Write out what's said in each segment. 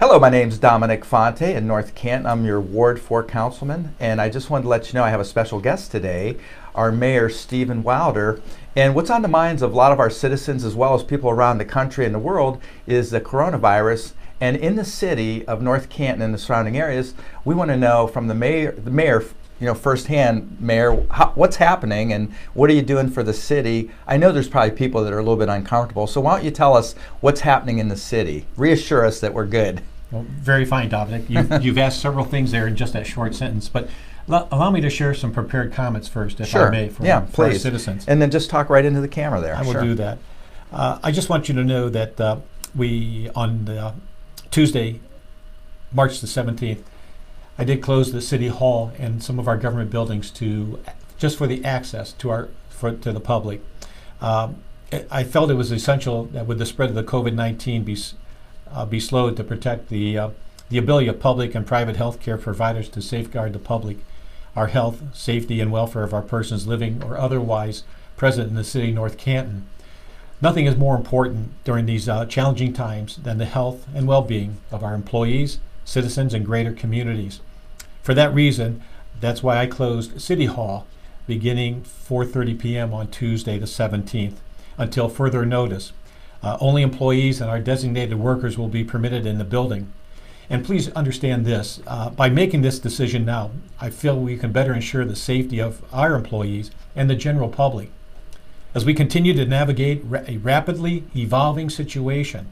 Hello, my name's Dominic Fonte in North Canton. I'm your Ward 4 Councilman, and I just wanted to let you know I have a special guest today, our Mayor Stephan Wilder. And what's on the minds of a lot of our citizens, as well as people around the country and the world, is the coronavirus. And in the city of North Canton and the surrounding areas, we want to know from the mayor, firsthand, Mayor, what's happening and what are you doing for the city? I know there's probably people that are a little bit uncomfortable, so why don't you tell us what's happening in the city? Reassure us that we're good. Well, very fine, Dominic. You've asked several things there in just that short sentence, but allow me to share some prepared comments first, if I may, for our citizens. And then just talk right into the camera there. I will do that. I just want you to know that we, on Tuesday, March the 17th, I did close the City Hall and some of our government buildings just for the access to the public. I felt it was essential that with the spread of the COVID-19 be slowed to protect the ability of public and private health care providers to safeguard the public, our health, safety, and welfare of our persons living or otherwise present in the city of North Canton. Nothing is more important during these challenging times than the health and well-being of our employees, citizens, and greater communities. For that reason, that's why I closed City Hall beginning 4:30 p.m. on Tuesday the 17th until further notice. Only employees and our designated workers will be permitted in the building. And please understand this, by making this decision now, I feel we can better ensure the safety of our employees and the general public. As we continue to navigate a rapidly evolving situation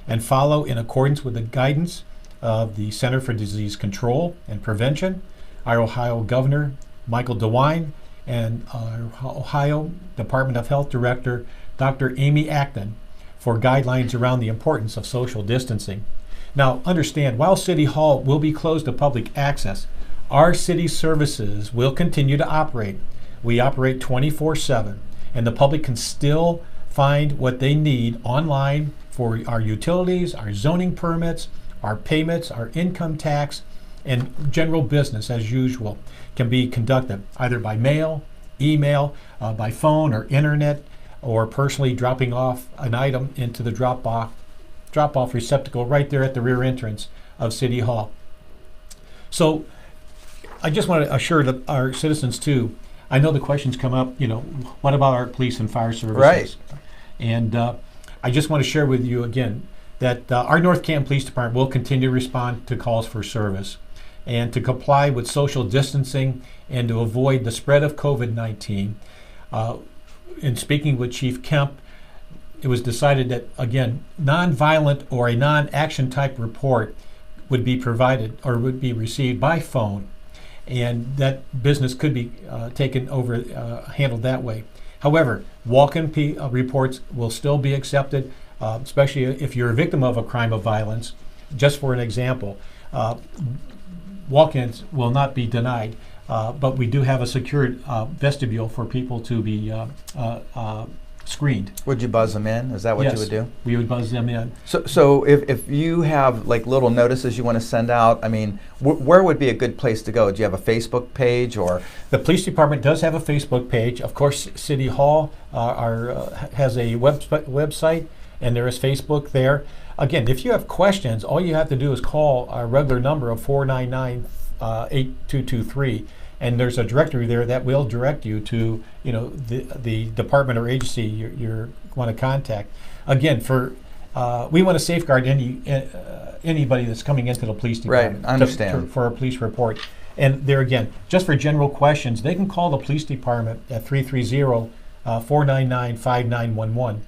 and follow in accordance with the guidance of the Center for Disease Control and Prevention, our Ohio Governor, Michael DeWine, and our Ohio Department of Health Director, Dr. Amy Acton, for guidelines around the importance of social distancing. Now, understand, while City Hall will be closed to public access, our city services will continue to operate. We operate 24/7, and the public can still find what they need online for our utilities, our zoning permits, our payments, our income tax, and general business as usual can be conducted either by mail, email, by phone or internet, or personally dropping off an item into the drop-off receptacle right there at the rear entrance of City Hall. So I just want to assure our citizens too, I know the questions come up, what about our police and fire services? Right. And I just want to share with you again that our North Canton Police Department will continue to respond to calls for service and to comply with social distancing and to avoid the spread of COVID-19. In speaking with Chief Kemp, it was decided that, again, non-violent or a non-action type report would be provided or would be received by phone, and that business could be taken over, handled that way. However, walk-in reports will still be accepted, especially if you're a victim of a crime of violence. Just for an example, walk-ins will not be denied, but we do have a secured vestibule for people to be screened. Would you buzz them in? Is that what you would do? Yes, we would buzz them in. So if you have like little notices you want to send out, I mean, where would be a good place to go? Do you have a Facebook page or? The police department does have a Facebook page. Of course, City Hall has a website, and there is Facebook there. Again, if you have questions, all you have to do is call our regular number of 499-8223, and there's a directory there that will direct you to the department or agency you want to contact. Again, we want to safeguard anybody that's coming into the police department. Right, I understand. For a police report. And there again, just for general questions, they can call the police department at 330-499-5911.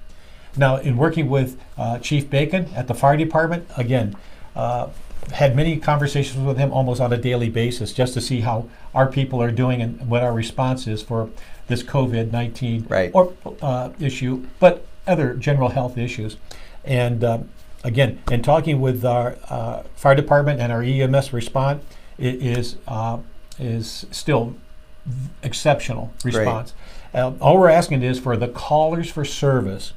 Now, in working with Chief Bacon at the fire department, again, had many conversations with him almost on a daily basis just to see how our people are doing and what our response is for this COVID-19 issue, but other general health issues. And again, in talking with our fire department and our EMS response, it is still exceptional response. All we're asking is for the callers for service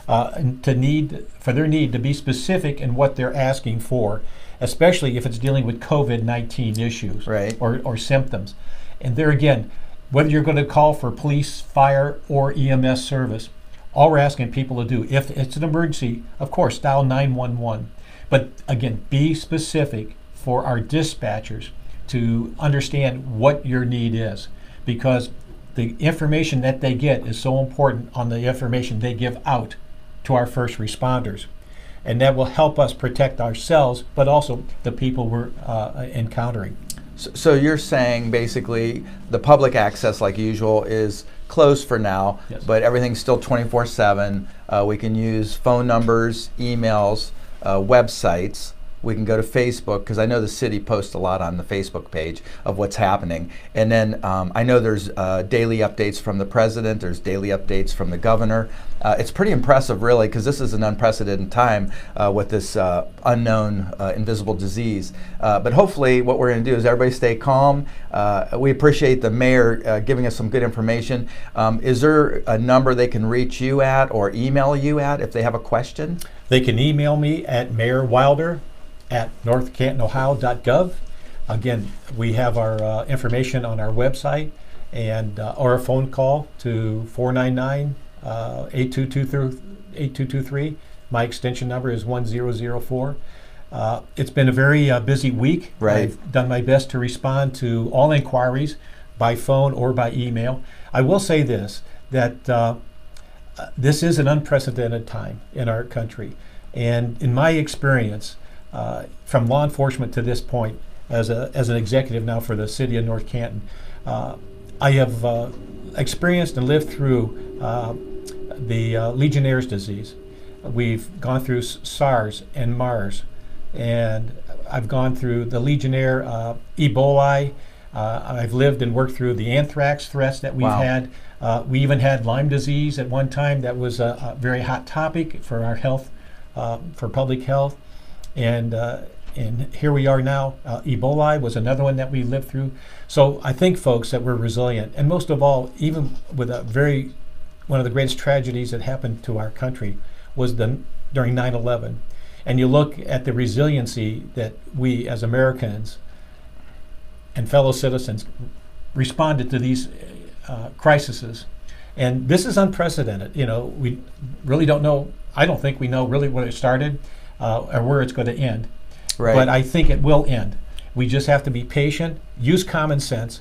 for their need to be specific in what they're asking for, especially if it's dealing with COVID-19 issues or symptoms. And there again, whether you're going to call for police, fire, or EMS service, all we're asking people to do, if it's an emergency, of course, dial 911. But again, be specific for our dispatchers to understand what your need is, because the information that they get is so important on the information they give out to our first responders. And that will help us protect ourselves, but also the people we're encountering. So you're saying basically the public access, like usual, is closed for now, Yes. but everything's still 24/7. We can use phone numbers, emails, websites. We can go to Facebook, because I know the city posts a lot on the Facebook page of what's happening. And then I know there's daily updates from the president, there's daily updates from the governor. It's pretty impressive, really, because this is an unprecedented time with this unknown invisible disease. But hopefully what we're going to do is everybody stay calm. We appreciate the mayor giving us some good information. Is there a number they can reach you at or email you at if they have a question? They can email me at mayorwilder@northcantanohio.gov. Again, we have our information on our website, and or a phone call to 499-8223. My extension number is 1004. It's been a very busy week. Right. I've done my best to respond to all inquiries by phone or by email. I will say this, that this is an unprecedented time in our country. And in my experience, from law enforcement to this point, as an executive now for the city of North Canton, I have experienced and lived through the Legionnaire's disease. We've gone through SARS and MARS, and I've gone through the Legionnaire, Ebola. I've lived and worked through the anthrax threats that we've Wow. had. We even had Lyme disease at one time. That was a very hot topic for our health, for public health. And here we are now. Ebola was another one that we lived through. So I think, folks, that we're resilient. And most of all, even with one of the greatest tragedies that happened to our country was during 9/11. And you look at the resiliency that we as Americans and fellow citizens responded to these crises. And this is unprecedented. You know, we really don't know. I don't think we know really where it started or where it's going to end. Right. But I think it will end. We just have to be patient, use common sense,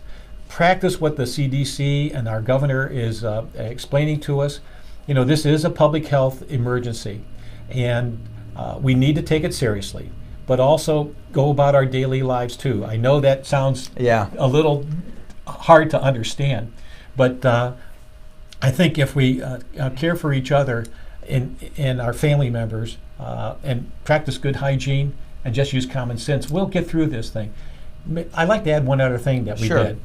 practice what the CDC and our governor is explaining to us. You know, this is a public health emergency, and we need to take it seriously, but also go about our daily lives too. I know that sounds a little hard to understand, but I think if we care for each other and our family members and practice good hygiene and just use common sense, we'll get through this thing. I'd like to add one other thing that we Sure. did.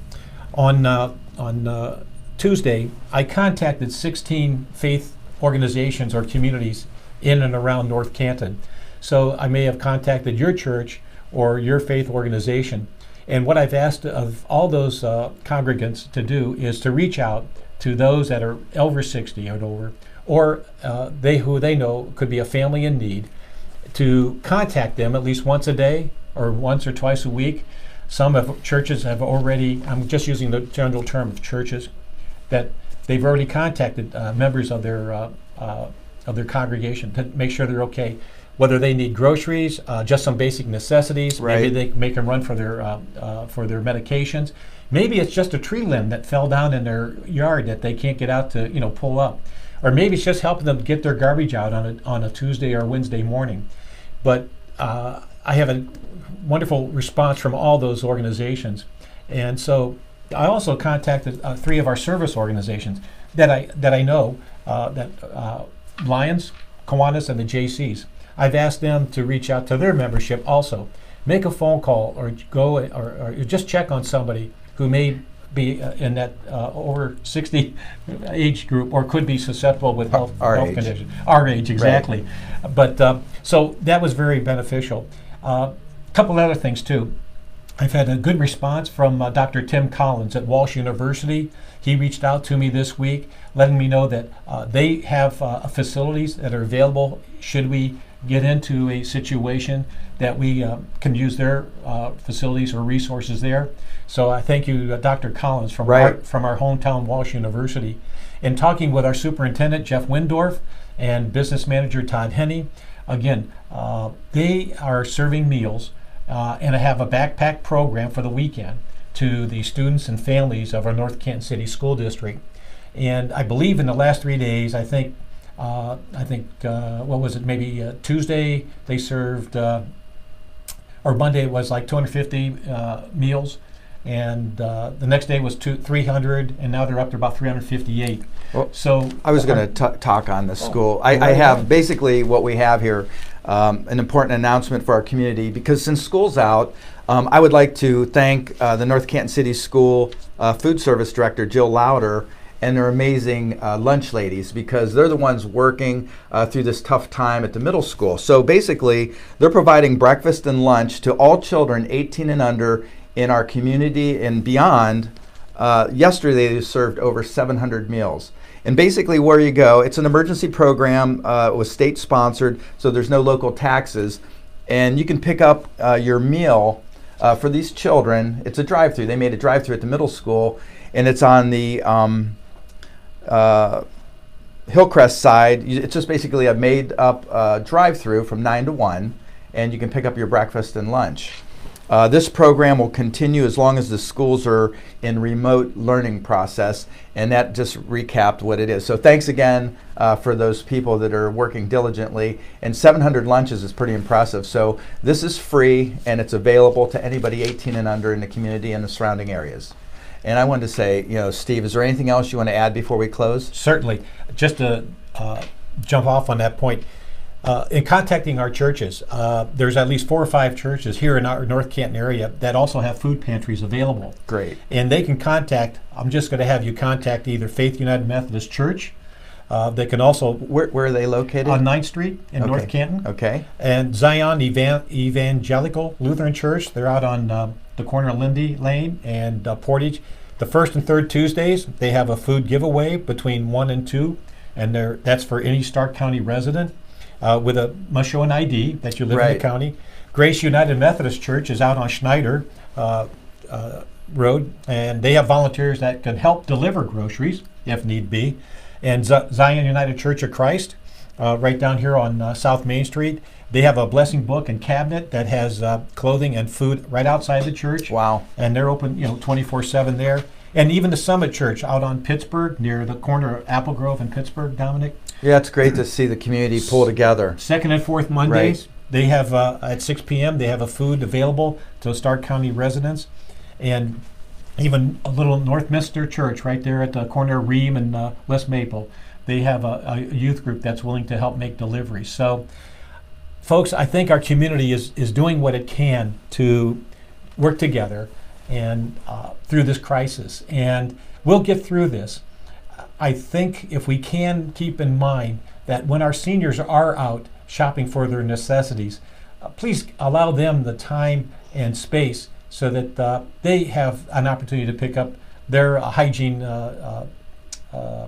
On Tuesday, I contacted 16 faith organizations or communities in and around North Canton. So I may have contacted your church or your faith organization. And what I've asked of all those congregants to do is to reach out to those that are over 60 and over, or who they know could be a family in need, to contact them at least once a day or once or twice a week. Some churches have already, I'm just using the general term of churches, that they've already contacted members of their congregation to make sure they're okay. Whether they need groceries, just some basic necessities, Right. maybe they can make them run for their medications. Maybe it's just a tree limb that fell down in their yard that they can't get out to pull up, or maybe it's just helping them get their garbage out on a Tuesday or Wednesday morning. But I have a wonderful response from all those organizations, and so I also contacted 3 of our service organizations that I know, Lions, Kiwanis, and the JCs. I've asked them to reach out to their membership also. Make a phone call or go or just check on somebody who may be in that over 60 age group or could be susceptible with health conditions. Our age, exactly. Right. But so that was very beneficial. A couple other things too. I've had a good response from Dr. Tim Collins at Walsh University. He reached out to me this week, letting me know that they have facilities that are available should we get into a situation that we can use their facilities or resources there. So I thank you, Dr. Collins from our hometown Walsh University. In talking with our superintendent, Jeff Windorf, and business manager, Todd Henney, again, they are serving meals and I have a backpack program for the weekend to the students and families of our North Canton City School District. And I believe in the last 3 days, I think what was it? Maybe Tuesday they served, or Monday it was like 250 meals, and the next day was 300, and now they're up to about 358. Well, so I was going to talk on the school. I have basically what we have here, an important announcement for our community, because since school's out, I would like to thank the North Canton City School Food Service Director, Jill Louder, and their amazing lunch ladies, because they're the ones working through this tough time at the middle school. So basically, they're providing breakfast and lunch to all children 18 and under in our community and beyond. Yesterday, they served over 700 meals. And basically where you go, it's an emergency program, it was state sponsored, so there's no local taxes. And you can pick up your meal for these children. It's a drive-through. They made a drive-through at the middle school, and it's on the Hillcrest side. It's just basically a made-up drive-through from 9 to 1, and you can pick up your breakfast and lunch. This program will continue as long as the schools are in remote learning process, and that just recapped what it is. So thanks again for those people that are working diligently, and 700 lunches is pretty impressive. So this is free, and it's available to anybody 18 and under in the community and the surrounding areas. And I wanted to say, Steve, is there anything else you want to add before we close? Certainly. Just to jump off on that point, in contacting our churches, there's at least 4 or 5 churches here in our North Canton area that also have food pantries available. Great. And they can contact, I'm just going to have you contact either Faith United Methodist Church. They can also... Where are they located? On 9th Street in North Canton. Okay. And Zion Evangelical Lutheran Church. They're out on the corner of Lindy Lane and Portage. The first and third Tuesdays, they have a food giveaway between 1 and 2. And that's for any Stark County resident. Must show an ID that you live in the county. Grace United Methodist Church is out on Schneider Road, and they have volunteers that can help deliver groceries if need be. And Zion United Church of Christ, right down here on South Main Street, they have a blessing book and cabinet that has clothing and food right outside the church. Wow! And they're open, 24/7 there. And even the Summit Church out on Pittsburgh, near the corner of Apple Grove and Pittsburgh, Dominic. Yeah, it's great to see the community pull together. Second and fourth Mondays, they have at 6 p.m. they have a food available to Stark County residents, and even a little Northminster Church right there at the corner of Ream and West Maple. They have a youth group that's willing to help make deliveries. So, folks, I think our community is doing what it can to work together and through this crisis, and we'll get through this. I think if we can keep in mind that when our seniors are out shopping for their necessities, please allow them the time and space so that they have an opportunity to pick up their hygiene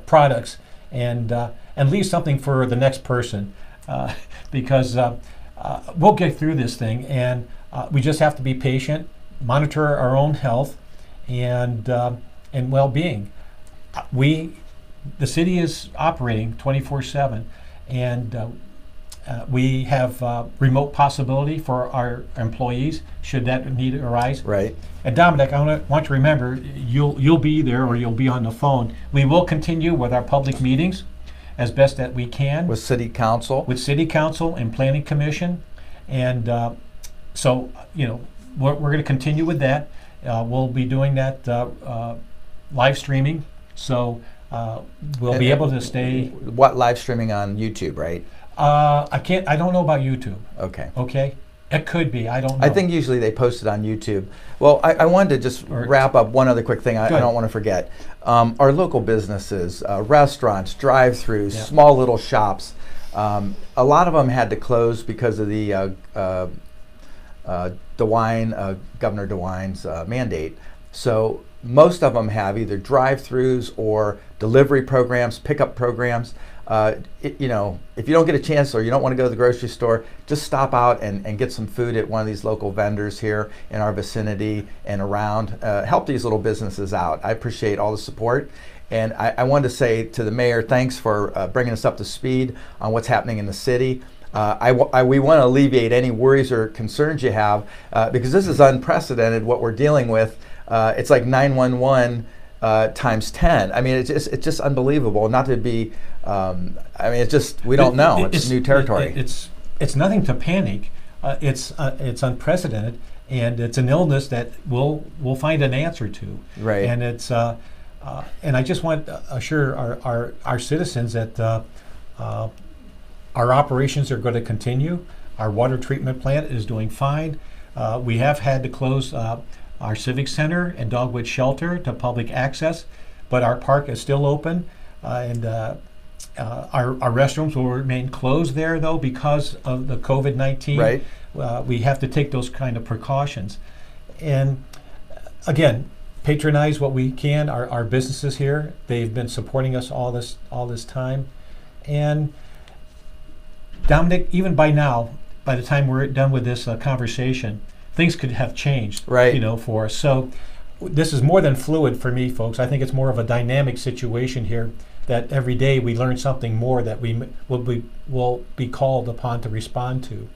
products and leave something for the next person, because we'll get through this thing, and we just have to be patient, monitor our own health and well-being. The city is operating 24/7, and we have remote possibility for our employees should that need arise. Right. And Dominic, I want you to remember, you'll be there or you'll be on the phone. We will continue with our public meetings as best that we can. With City Council. With City Council and Planning Commission, and so we're going to continue with that. We'll be doing that live streaming. So. We'll be able to stay. What live streaming on YouTube, right? I don't know about YouTube. Okay. Okay. It could be. I don't know. I think usually they post it on YouTube. Well, I wanted to just wrap up one other quick thing. I don't want to forget. Our local businesses, restaurants, drive-throughs, small little shops. A lot of them had to close because of the Governor DeWine's mandate. So most of them have either drive-throughs or delivery programs, pickup programs. If you don't get a chance or you don't want to go to the grocery store, just stop out and get some food at one of these local vendors here in our vicinity and around. Help these little businesses out. I appreciate all the support. And I wanted to say to the mayor, thanks for bringing us up to speed on what's happening in the city. we want to alleviate any worries or concerns you have because this is unprecedented what we're dealing with. It's like 911 times 10. I mean, it's just unbelievable. Not to be, I mean, it's just, we don't know. It's new territory. It's nothing to panic. It's unprecedented, and it's an illness that we'll find an answer to. Right. And it's and I just want to assure our citizens that our operations are going to continue. Our water treatment plant is doing fine. We have had to close our Civic Center and Dogwood Shelter to public access, but our park is still open, and our restrooms will remain closed there, though, because of the COVID-19. Right. We have to take those kind of precautions. And again, patronize what we can. Our businesses here, they've been supporting us all this time. And Dominic, even by now, by the time we're done with this conversation, things could have changed, right, for us. So this is more than fluid for me, folks. I think it's more of a dynamic situation here, that every day we learn something more that we will be called upon to respond to.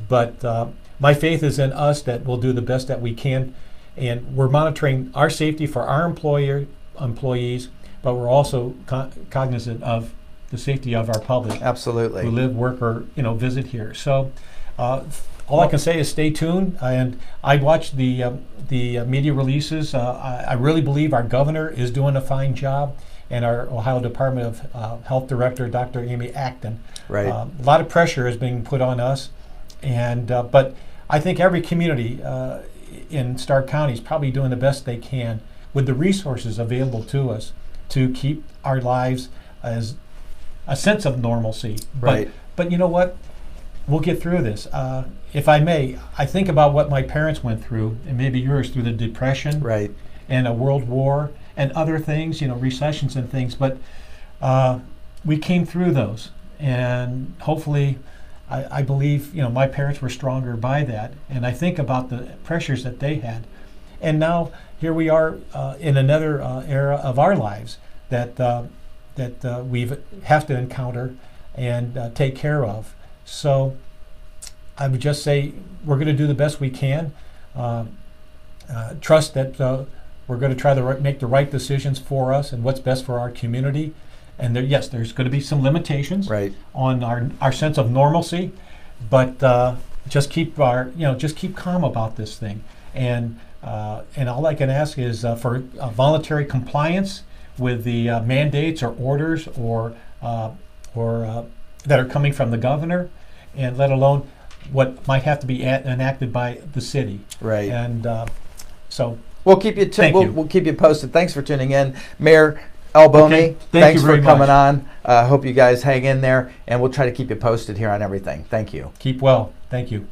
But my faith is in us that we'll do the best that we can, and we're monitoring our safety for our employees, but we're also cognizant of the safety of our public. Absolutely. Who live, work, or visit here. So all I can say is stay tuned. And I watched the media releases. I really believe our governor is doing a fine job, and our Ohio Department of Health Director, Dr. Amy Acton. Right. A lot of pressure is being put on us, and but I think every community in Stark County is probably doing the best they can with the resources available to us to keep our lives as a sense of normalcy. Right. But you know what? We'll get through this. If I may, I think about what my parents went through, and maybe yours, through the Depression, right, and a world war, and other things, recessions and things. But we came through those, and hopefully, I believe, my parents were stronger by that. And I think about the pressures that they had, and now here we are in another era of our lives that we have to encounter and take care of. So I would just say we're going to do the best we can. Trust that we're going to try to make the right decisions for us and what's best for our community. And yes, there's going to be some limitations, right, on our sense of normalcy, but just keep calm about this thing. And all I can ask is for voluntary compliance with the mandates or orders or that are coming from the governor, and let alone what might have to be enacted by the city. Right. And so we'll keep you we'll keep you posted. Thanks for tuning in, Mayor Alboni. Okay. Thanks for coming much. on. Hope you guys hang in there, and we'll try to keep you posted here on everything. Thank you. Keep well. Thank you.